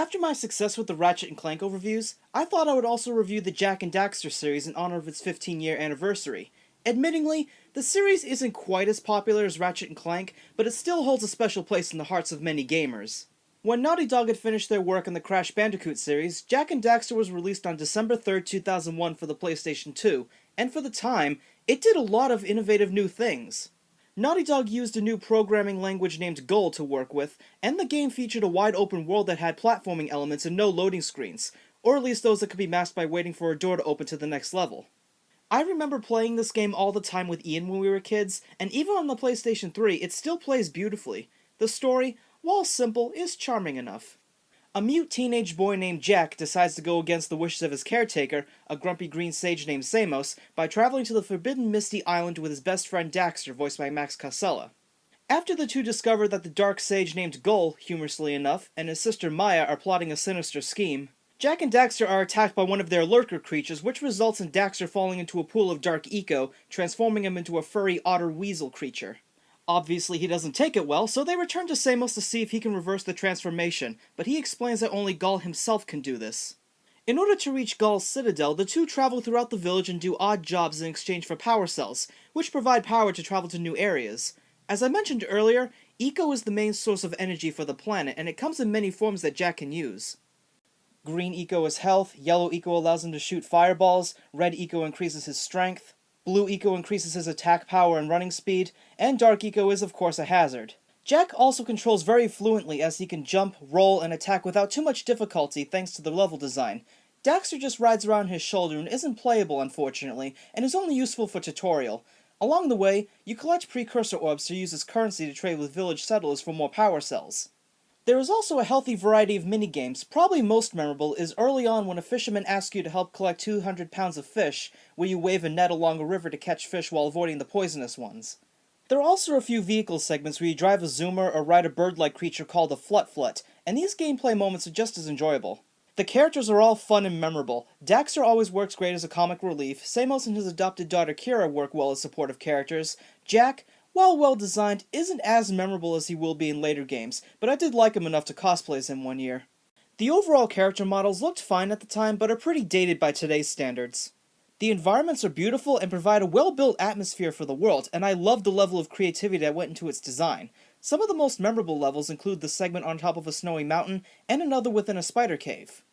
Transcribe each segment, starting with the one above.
After my success with the Ratchet & Clank overviews, I thought I would also review the Jak and Daxter series in honor of its 15-year anniversary. Admittingly, the series isn't quite as popular as Ratchet & Clank, but it still holds a special place in the hearts of many gamers. When Naughty Dog had finished their work on the Crash Bandicoot series, Jak and Daxter was released on December 3rd, 2001 for the PlayStation 2, and for the time, it did a lot of innovative new things. Naughty Dog used a new programming language named Gull to work with, and the game featured a wide open world that had platforming elements and no loading screens, or at least those that could be masked by waiting for a door to open to the next level. I remember playing this game all the time with Ian when we were kids, and even on the PlayStation 3, it still plays beautifully. The story, while simple, is charming enough. A mute teenage boy named Jack decides to go against the wishes of his caretaker, a grumpy green sage named Samos, by traveling to the Forbidden Misty Island with his best friend Daxter, voiced by Max Casella. After the two discover that the dark sage named Gull, humorously enough, and his sister Maya are plotting a sinister scheme, Jak and Daxter are attacked by one of their lurker creatures, which results in Daxter falling into a pool of dark eco, transforming him into a furry otter weasel creature. Obviously he doesn't take it well, so they return to Samos to see if he can reverse the transformation, but he explains that only Gull himself can do this. In order to reach Gull's citadel, the two travel throughout the village and do odd jobs in exchange for power cells, which provide power to travel to new areas. As I mentioned earlier, eco is the main source of energy for the planet, and it comes in many forms that Jak can use. Green eco is health, yellow eco allows him to shoot fireballs, red eco increases his strength, blue eco increases his attack power and running speed, and dark eco is of course a hazard. Jak also controls very fluently as he can jump, roll, and attack without too much difficulty thanks to the level design. Daxter just rides around his shoulder and isn't playable unfortunately, and is only useful for tutorial. Along the way, you collect Precursor orbs to use as currency to trade with village settlers for more power cells. There is also a healthy variety of minigames. Probably most memorable is early on when a fisherman asks you to help collect 200 pounds of fish, where you wave a net along a river to catch fish while avoiding the poisonous ones. There are also a few vehicle segments where you drive a zoomer or ride a bird-like creature called a flut-flut, and these gameplay moments are just as enjoyable. The characters are all fun and memorable. Daxter always works great as a comic relief, Samos and his adopted daughter Kira work well as supportive characters. Jak, while well-designed, isn't as memorable as he will be in later games, but I did like him enough to cosplay as him one year. The overall character models looked fine at the time, but are pretty dated by today's standards. The environments are beautiful and provide a well-built atmosphere for the world, and I love the level of creativity that went into its design. Some of the most memorable levels include the segment on top of a snowy mountain, and another within a spider cave.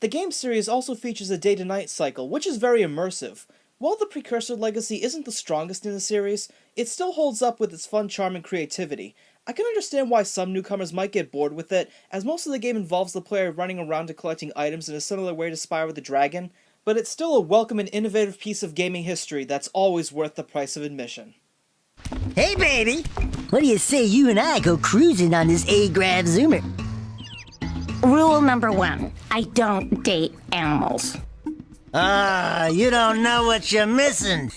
The game series also features a day-to-night cycle, which is very immersive. While the Precursor legacy isn't the strongest in the series, it still holds up with its fun charm and creativity. I can understand why some newcomers might get bored with it, as most of the game involves the player running around and collecting items in a similar way to Spyro the Dragon, but it's still a welcome and innovative piece of gaming history that's always worth the price of admission. Hey baby, what do you say you and I go cruising on this A-Grav Zoomer? Rule number 1, I don't date animals. Ah, you don't know what you're missing.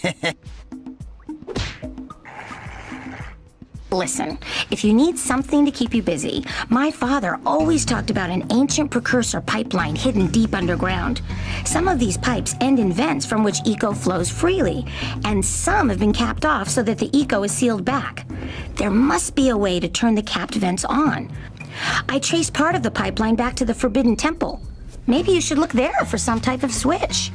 Listen, if you need something to keep you busy, my father always talked about an ancient precursor pipeline hidden deep underground. Some of these pipes end in vents from which eco flows freely, and some have been capped off so that the eco is sealed back. There must be a way to turn the capped vents on. I traced part of the pipeline back to the Forbidden Temple. Maybe you should look there for some type of switch.